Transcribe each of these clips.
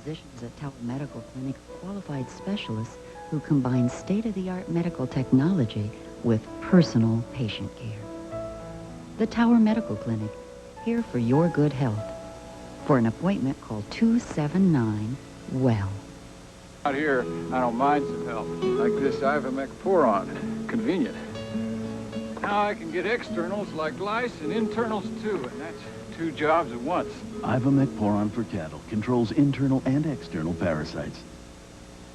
Physicians at Tower Medical Clinic are qualified specialists who combine state-of-the-art medical technology with personal patient care. The Tower Medical Clinic, here for your good health. For an appointment, call 279-WELL. Out here, I don't mind some help. Like this ivamecporon. Convenient. Now I can get externals like lice and internals too, and that's 2 jobs at once. Ivamecporon for cattle controls internal and external parasites.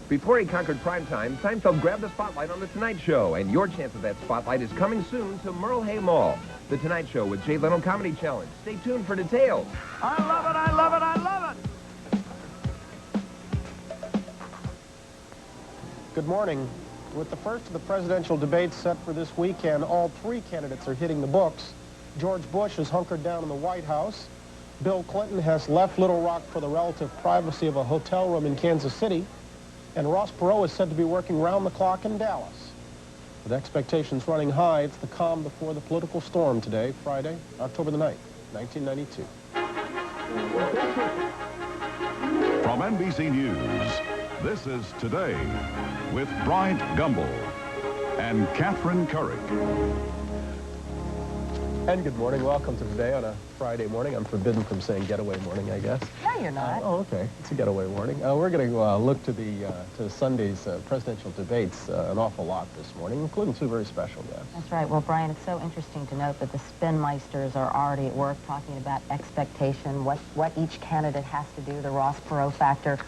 Before he conquered primetime, Seinfeld grabbed the spotlight on The Tonight Show, and your chance of that spotlight is coming soon to Merle Hay Mall. The Tonight Show with Jay Leno Comedy Challenge. Stay tuned for details. I love it, I love it, I love it! Good morning. With the first of the presidential debates set for this weekend, all 3 candidates are hitting the books. George Bush is hunkered down in the White House. Bill Clinton has left Little Rock for the relative privacy of a hotel room in Kansas City. And Ross Perot is said to be working round the clock in Dallas. With expectations running high, it's the calm before the political storm today, Friday, October the 9th, 1992. From NBC News, this is Today with Bryant, Gumbel, and Katherine, Couric. And good morning. Welcome to Today on a Friday morning. I'm forbidden from saying getaway morning, I guess. No, you're not. Oh, okay. It's a getaway morning. We're going to look to Sunday's presidential debates an awful lot this morning, including 2 very special guests. That's right. Well, Brian, it's so interesting to note that the spinmeisters are already at work talking about expectation, what each candidate has to do, the Ross Perot factor.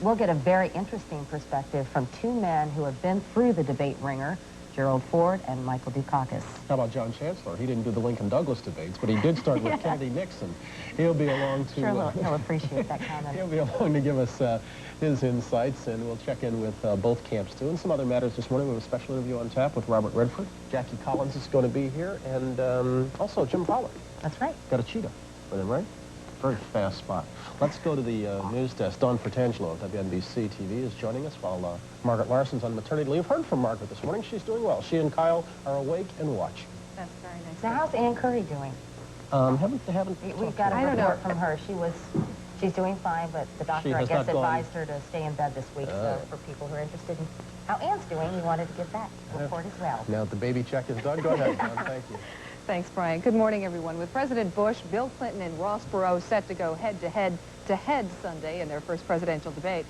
We'll get a very interesting perspective from 2 men who have been through the debate ringer, Gerald Ford and Michael Dukakis. How about John Chancellor? He didn't do the Lincoln-Douglas debates, but he did start with Kennedy-Nixon. He'll be along to... Sure, he'll appreciate that comment. He'll be along to give us his insights, and we'll check in with both camps, too. And some other matters this morning. We have a special interview on tap with Robert Redford. Jackie Collins is going to be here, and also Jim Pollard. That's right. Got a cheetah with him, right? Very fast spot. Let's go to the news desk. Dawn Fratangelo of WNBC TV is joining us while Margaret Larson's on maternity leave. Heard from Margaret this morning. She's doing well. She and Kyle are awake and watch. That's very nice. Now, how's Ann Curry doing? We've got a report from her. She's doing fine, but the doctor, I guess, advised her to stay in bed this week. So for people who are interested in how Ann's doing, we wanted to give that report as well. Now that the baby check is done, go ahead, Dawn. Thank you. Thanks, Brian. Good morning, everyone. With President Bush, Bill Clinton, and Ross Perot set to go head-to-head Sunday in their first presidential debate,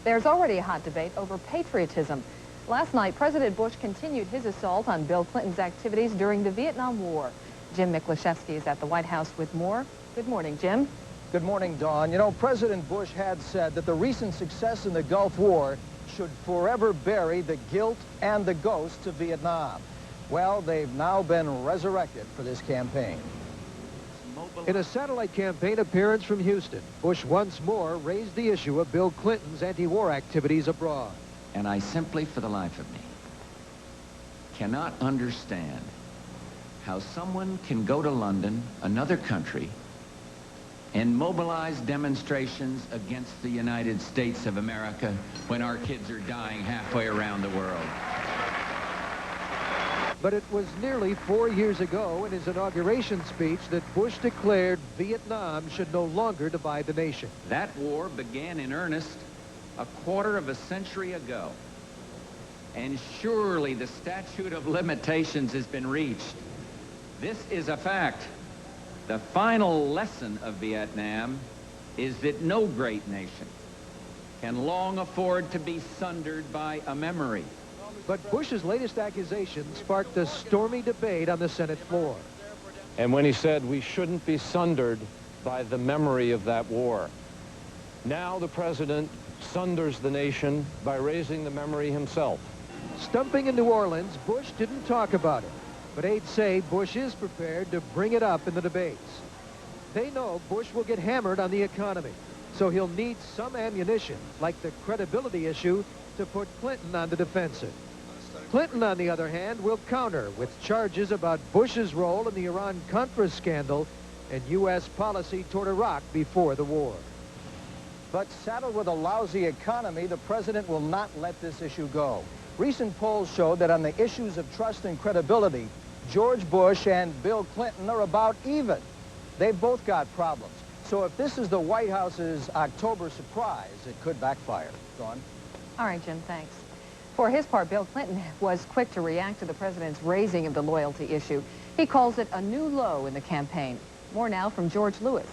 there's already a hot debate over patriotism. Last night, President Bush continued his assault on Bill Clinton's activities during the Vietnam War. Jim Miklaszewski is at the White House with more. Good morning, Jim. Good morning, Dawn. You know, President Bush had said that the recent success in the Gulf War should forever bury the guilt and the ghosts of Vietnam. Well, they've now been resurrected for this campaign. In a satellite campaign appearance from Houston, Bush once more raised the issue of Bill Clinton's anti-war activities abroad. And I simply, for the life of me, cannot understand how someone can go to London, another country, and mobilize demonstrations against the United States of America when our kids are dying halfway around the world. But it was nearly 4 years ago in his inauguration speech that Bush declared Vietnam should no longer divide the nation. That war began in earnest a quarter of a century ago. And surely the statute of limitations has been reached. This is a fact. The final lesson of Vietnam is that no great nation can long afford to be sundered by a memory. But Bush's latest accusation sparked a stormy debate on the Senate floor. And when he said we shouldn't be sundered by the memory of that war. Now the president sunders the nation by raising the memory himself. Stumping in New Orleans, Bush didn't talk about it. But aides say Bush is prepared to bring it up in the debates. They know Bush will get hammered on the economy, so he'll need some ammunition, like the credibility issue, to put Clinton on the defensive. Clinton, on the other hand, will counter with charges about Bush's role in the Iran-Contra scandal and U.S. policy toward Iraq before the war. But saddled with a lousy economy, the president will not let this issue go. Recent polls show that on the issues of trust and credibility, George Bush and Bill Clinton are about even. They've both got problems. So So if this is the White House's October surprise, it could backfire. Dawn? All right, Jim, thanks. For his part, Bill Clinton was quick to react to the president's raising of the loyalty issue. He calls it a new low in the campaign. More now from George Lewis.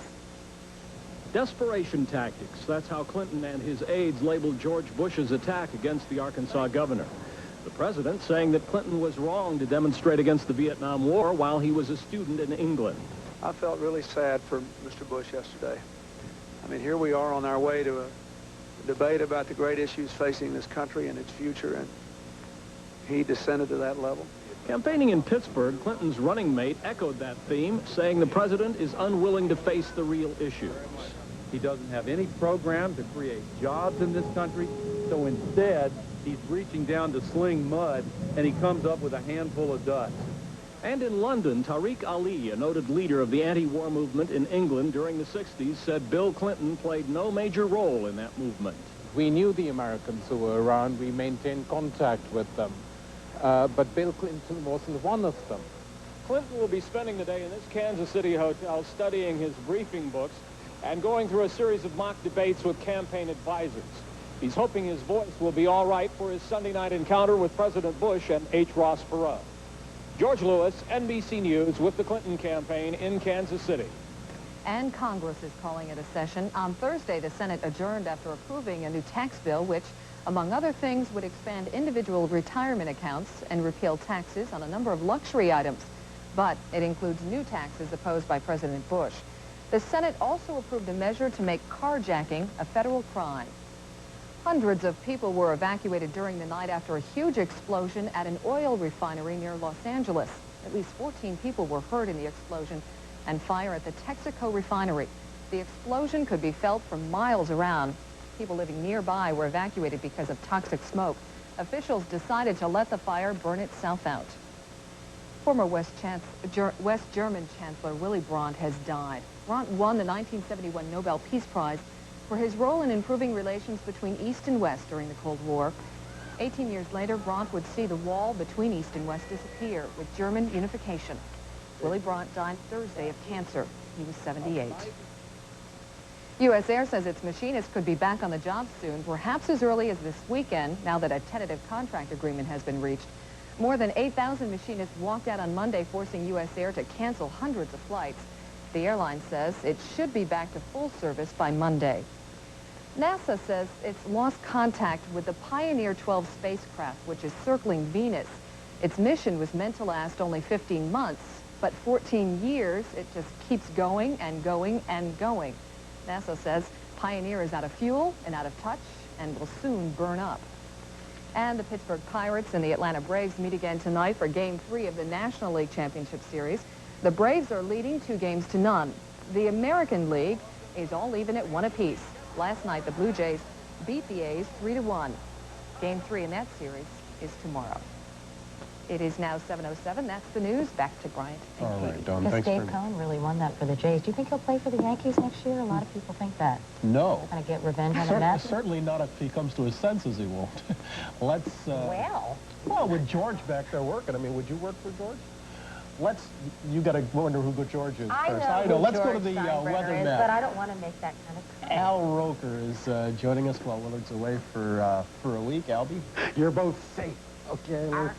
Desperation tactics. That's how Clinton and his aides labeled George Bush's attack against the Arkansas governor. The president saying that Clinton was wrong to demonstrate against the Vietnam War while he was a student in England. I felt really sad for Mr. Bush yesterday. I mean, here we are on our way to a debate about the great issues facing this country and its future, and he descended to that level. Campaigning in Pittsburgh, Clinton's running mate echoed that theme, saying the president is unwilling to face the real issues. He doesn't have any program to create jobs in this country, so instead, he's reaching down to sling mud, and he comes up with a handful of dust. And in London, Tariq Ali, a noted leader of the anti-war movement in England during the 60s, said Bill Clinton played no major role in that movement. We knew the Americans who were around. We maintained contact with them. But Bill Clinton wasn't one of them. Clinton will be spending the day in this Kansas City hotel studying his briefing books and going through a series of mock debates with campaign advisors. He's hoping his voice will be all right for his Sunday night encounter with President Bush and H. Ross Perot. George Lewis, NBC News, with the Clinton campaign in Kansas City. And Congress is calling it a session. On Thursday, the Senate adjourned after approving a new tax bill, which, among other things, would expand individual retirement accounts and repeal taxes on a number of luxury items. But it includes new taxes opposed by President Bush. The Senate also approved a measure to make carjacking a federal crime. Hundreds of people were evacuated during the night after a huge explosion at an oil refinery near Los Angeles. At least 14 people were hurt in the explosion and fire at the Texaco refinery. The explosion could be felt from miles around. People living nearby were evacuated because of toxic smoke. Officials decided to let the fire burn itself out. Former West German Chancellor Willy Brandt has died. Brandt won the 1971 Nobel Peace Prize for his role in improving relations between East and West during the Cold War. 18 years later, Brandt would see the wall between East and West disappear with German unification. Willy Brandt died Thursday of cancer. He was 78. U.S. Air says its machinists could be back on the job soon, perhaps as early as this weekend, now that a tentative contract agreement has been reached. More than 8,000 machinists walked out on Monday, forcing U.S. Air to cancel hundreds of flights. The airline says it should be back to full service by Monday. NASA says it's lost contact with the Pioneer 12 spacecraft, which is circling Venus. Its mission was meant to last only 15 months, but 14 years, it just keeps going and going and going. NASA says Pioneer is out of fuel and out of touch and will soon burn up. And the Pittsburgh Pirates and the Atlanta Braves meet again tonight for Game 3 of the National League Championship Series. The Braves are leading 2-0. The American League is all even at 1 apiece. Last night, the Blue Jays beat the A's 3-1. Game 3 in that series is tomorrow. It is now 7:07. That's the news. Back to Bryant and All Katie. right, Dawn, Because thanks Dave for... Cohn really won that for the Jays. Do you think he'll play for the Yankees next year? A lot of people think that. No. Kind of get revenge on the Mets? Certainly not if he comes to his senses, he won't. Let's... Well, with George back there working, I mean, would you work for George? You got to wonder who good George is first. I know. Let's go to the weather now. But I don't want to make that kind of comment. Al Roker is joining us while Willard's away for a week. Albie? You're both safe. Okay.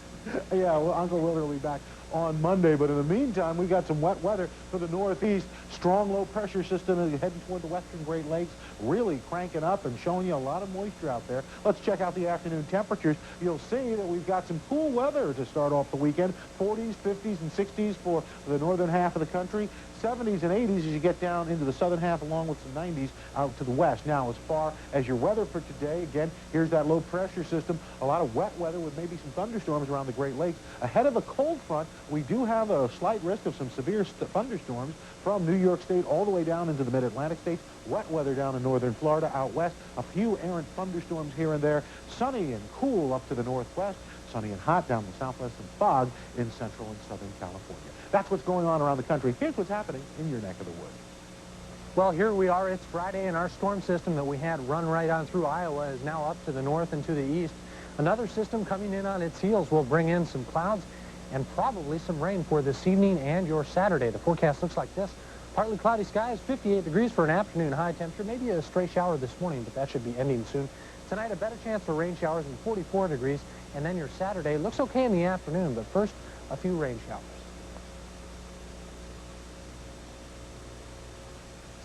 Yeah, well, Uncle Willard will be back on Monday, but in the meantime, we got some wet weather for the northeast. Strong low pressure system heading toward the western Great Lakes, really cranking up and showing you a lot of moisture out there. Let's check out the afternoon temperatures. You'll see that we've got some cool weather to start off the weekend. 40s, 50s, and 60s for the northern half of the country. 70s and 80s as you get down into the southern half, along with some 90s out to the west. Now, as far as your weather for today, again, here's that low pressure system. A lot of wet weather with maybe some thunderstorms around the Great Lakes. Ahead of the cold front, we do have a slight risk of some severe thunderstorms from New York State all the way down into the mid-Atlantic states. Wet weather down in northern Florida, out west. A few errant thunderstorms here and there. Sunny and cool up to the northwest. Sunny and hot down the southwest, and fog in central and southern California. That's what's going on around the country. Here's what's happening in your neck of the woods. Well, here we are. It's Friday, and our storm system that we had run right on through Iowa is now up to the north and to the east. Another system coming in on its heels will bring in some clouds and probably some rain for this evening and your Saturday. The forecast looks like this. Partly cloudy skies, 58 degrees for an afternoon high temperature. Maybe a stray shower this morning, but that should be ending soon. Tonight, a better chance for rain showers and 44 degrees. And then your Saturday looks okay in the afternoon, but first, a few rain showers.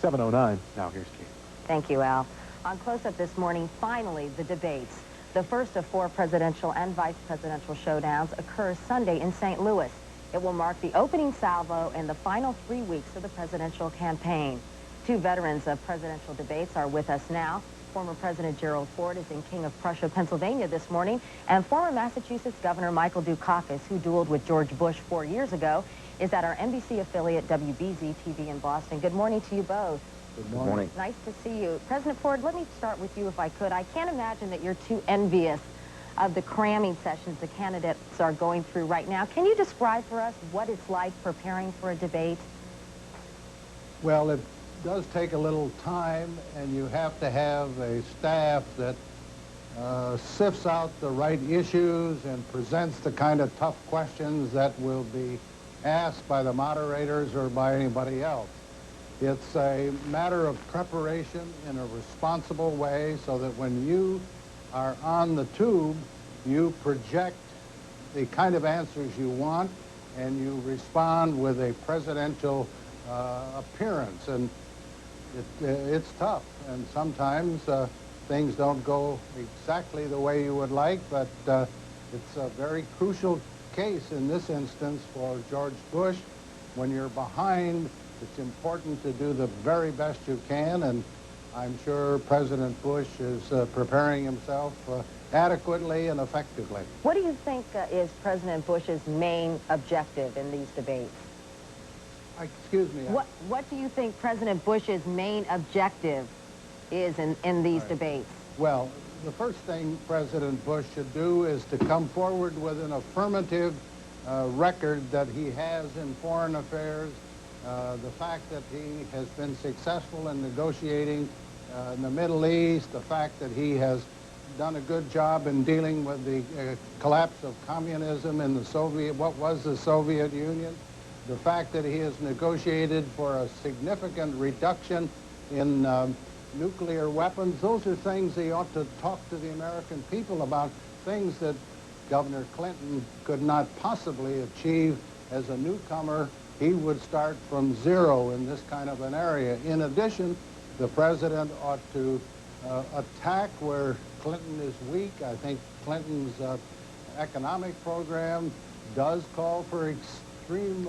7:09. Now here's Kate. Thank you, Al. On Close-Up this morning, finally, the debates. The first of 4 presidential and vice presidential showdowns occurs Sunday in St. Louis. It will mark the opening salvo in the final 3 weeks of the presidential campaign. 2 veterans of presidential debates are with us now. Former President Gerald Ford is in King of Prussia, Pennsylvania this morning, and former Massachusetts Governor Michael Dukakis, who dueled with George Bush 4 years ago, is at our NBC affiliate WBZ TV in Boston. Good morning to you both. Good morning. Nice to see you. President Ford, let me start with you if I could. I can't imagine that you're too envious of the cramming sessions the candidates are going through right now. Can you describe for us what it's like preparing for a debate? Well, it does take a little time, and you have to have a staff that sifts out the right issues and presents the kind of tough questions that will be asked by the moderators or by anybody else. It's a matter of preparation in a responsible way so that when you are on the tube, you project the kind of answers you want and you respond with a presidential appearance. And it's tough, and sometimes things don't go exactly the way you would like, but it's a very crucial case in this instance for George Bush. When you're behind, it's important to do the very best you can, and I'm sure President Bush is preparing himself adequately and effectively. What do you think is President Bush's main objective in these debates? Excuse me. What do you think President Bush's main objective is in these debates? Well, the first thing President Bush should do is to come forward with an affirmative record that he has in foreign affairs, the fact that he has been successful in negotiating in the Middle East, the fact that he has done a good job in dealing with the collapse of communism in what was the Soviet Union, the fact that he has negotiated for a significant reduction in nuclear weapons. Those are things he ought to talk to the American people about, things that Governor Clinton could not possibly achieve as a newcomer. He would start from zero in this kind of an area. In addition, the president ought to attack where Clinton is weak. I think Clinton's economic program does call for extreme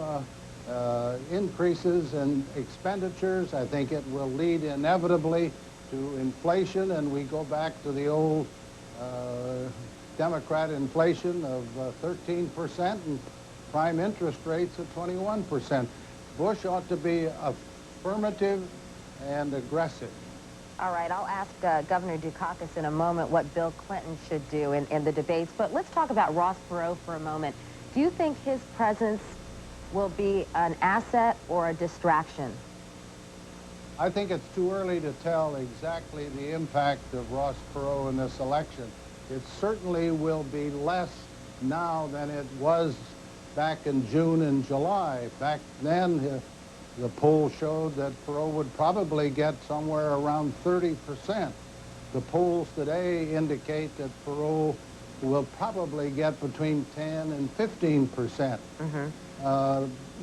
increases in expenditures. I think it will lead inevitably to inflation, and we go back to the old Democrat inflation of 13% and prime interest rates at 21%. Bush ought to be affirmative and aggressive. All right, I'll ask Governor Dukakis in a moment what Bill Clinton should do in the debates, but let's talk about Ross Perot for a moment. Do you think his presence will be an asset or a distraction? I think it's too early to tell exactly the impact of Ross Perot in this election. It certainly will be less now than it was back in June and July. Back then, the poll showed that Perot would probably get somewhere around 30%. The polls today indicate that Perot will probably get between 10 and 15%.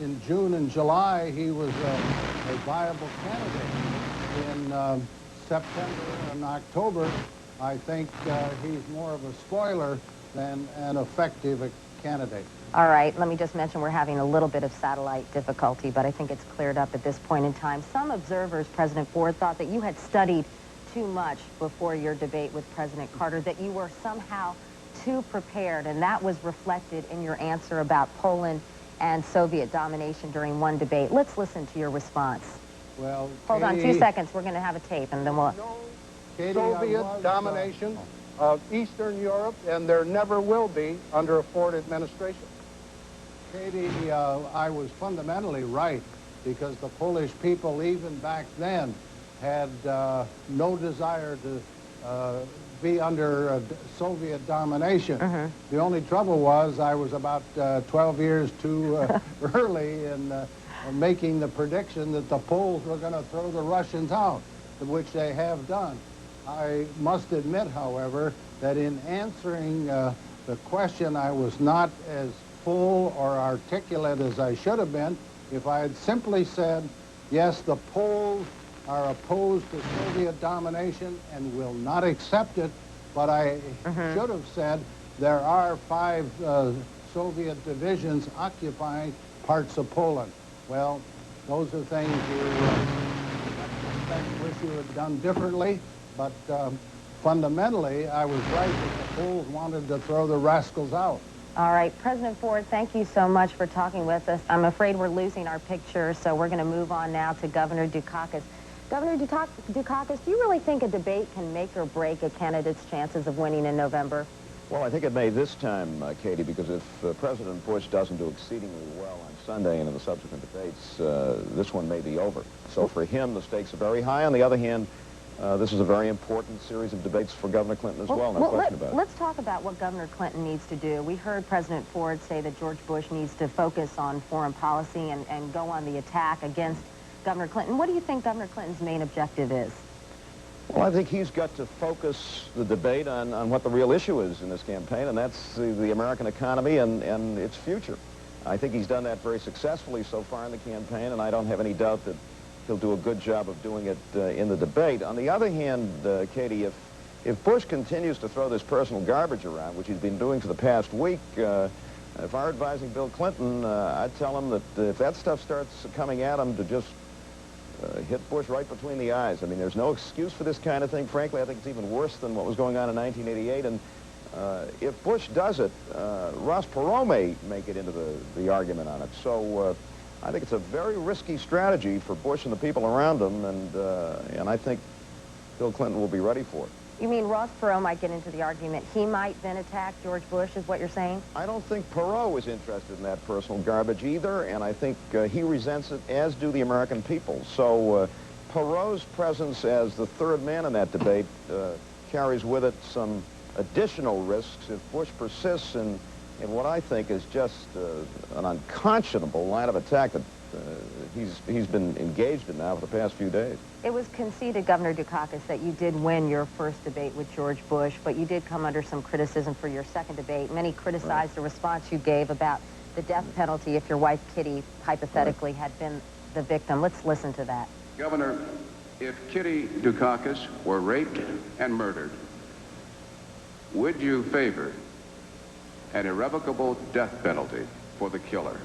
In June and July, he was a viable candidate. In September and October, I think he's more of a spoiler than an effective candidate. All right, let me just mention we're having a little bit of satellite difficulty, but I think it's cleared up at this point in time. Some observers, President Ford, thought that you had studied too much before your debate with President Carter, that you were somehow too prepared, and that was reflected in your answer about Poland and Soviet domination during one debate. Let's listen to your response. Well, hold on 2 seconds. We're going to have a tape, and then we'll... Soviet domination of Eastern Europe, and there never will be under a Ford administration. Katie, I was fundamentally right, because the Polish people, even back then, had no desire to be under Soviet domination. The only trouble was I was about 12 years too early in making the prediction that the Poles were going to throw the Russians out, which they have done. I must admit, however, that in answering the question, I was not as full or articulate as I should have been. If I had simply said, yes, the Poles are opposed to Soviet domination and will not accept it, but I should have said there are 5 Soviet divisions occupying parts of Poland. Well, those are things you wish you had done differently, but fundamentally, I was right that the Poles wanted to throw the rascals out. All right, President Ford, thank you so much for talking with us. I'm afraid we're losing our picture, so we're going to move on now to Governor Dukakis. Governor Dukakis, do you really think a debate can make or break a candidate's chances of winning in November? Well, I think it may this time, Katie, because if President Bush doesn't do exceedingly well on Sunday and in the subsequent debates, this one may be over. So for him, the stakes are very high. On the other hand, this is a very important series of debates for Governor Clinton as well, no question about it. Let's talk about what Governor Clinton needs to do. We heard President Ford say that George Bush needs to focus on foreign policy and go on the attack against Governor Clinton. What do you think Governor Clinton's main objective is? Well, I think he's got to focus the debate on what the real issue is in this campaign, and that's the American economy and its future. I think he's done that very successfully so far in the campaign, and I don't have any doubt that he'll do a good job of doing it in the debate. On the other hand, Katie, if Bush continues to throw this personal garbage around, which he's been doing for the past week, if I were advising Bill Clinton, I'd tell him that if that stuff starts coming at him, to just hit Bush right between the eyes. I mean, there's no excuse for this kind of thing. Frankly, I think it's even worse than what was going on in 1988. And if Bush does it, Ross Perot may get into the argument on it. So I think it's a very risky strategy for Bush and the people around him, and I think Bill Clinton will be ready for it. You mean Ross Perot might get into the argument? He might then attack George Bush, is what you're saying? I don't think Perot is interested in that personal garbage either, and I think he resents it, as do the American people. So Perot's presence as the third man in that debate carries with it some additional risks if Bush persists in what I think is just an unconscionable line of attack that he's been engaged in now for the past few days. It was conceded, Governor Dukakis, that you did win your first debate with George Bush, but you did come under some criticism for your second debate. Many criticized the response you gave about the death penalty if your wife, Kitty, hypothetically had been the victim. Let's listen to that. Governor, if Kitty Dukakis were raped and murdered, would you favor an irrevocable death penalty for the killer?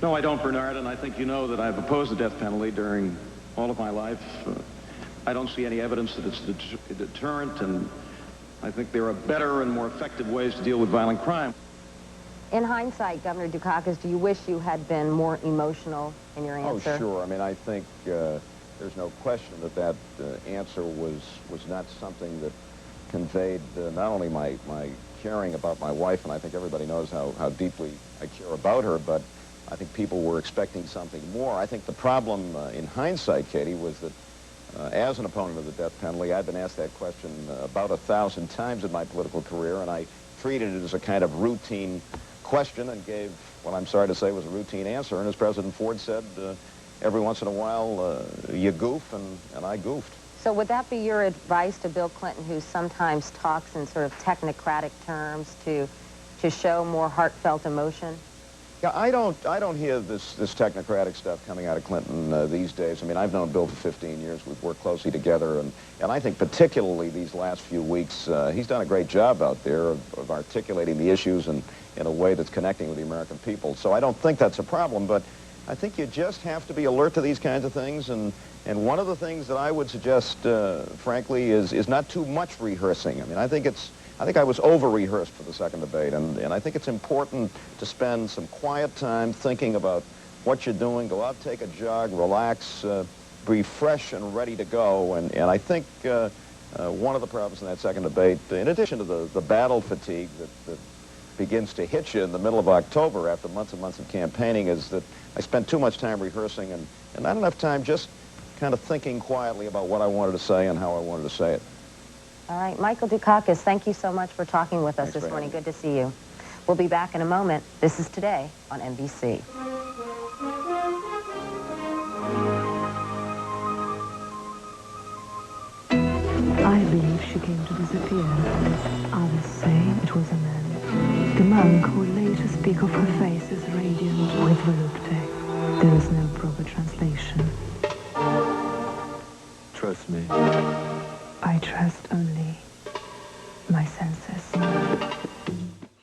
No, I don't, Bernard, and I think you know that I've opposed the death penalty during all of my life. I don't see any evidence that it's a deterrent, and I think there are better and more effective ways to deal with violent crime. In hindsight, Governor Dukakis, do you wish you had been more emotional in your answer? Oh, sure. I mean, I think there's no question that answer was not something that conveyed not only my caring about my wife, and I think everybody knows how deeply I care about her, but I think people were expecting something more. I think the problem in hindsight, Katie, was that as an opponent of the death penalty, I'd been asked that question about 1,000 times in my political career, and I treated it as a kind of routine question and gave what I'm sorry to say was a routine answer. And as President Ford said, every once in a while you goof, and I goofed. So would that be your advice to Bill Clinton, who sometimes talks in sort of technocratic terms, to show more heartfelt emotion? Yeah, I don't hear this technocratic stuff coming out of Clinton these days. I mean, I've known Bill for 15 years. We've worked closely together, and I think particularly these last few weeks, he's done a great job out there of articulating the issues in a way that's connecting with the American people. So I don't think that's a problem, but I think you just have to be alert to these kinds of things, and one of the things that I would suggest, frankly, is not too much rehearsing. I mean, I think I was over-rehearsed for the second debate, and I think it's important to spend some quiet time thinking about what you're doing. Go out, take a jog, relax, be fresh and ready to go. And I think one of the problems in that second debate, in addition to the battle fatigue that begins to hit you in the middle of October after months and months of campaigning, is that I spent too much time rehearsing and not enough time just kind of thinking quietly about what I wanted to say and how I wanted to say it. All right, Michael Dukakis, thank you so much for talking with us this morning. Good to see you. We'll be back in a moment. This is Today on NBC. believe she came to disappear. Others say it was a man. The monk who later speak of her face as radiant with volupte. There is no proper translation. Trust me. I trust only my senses.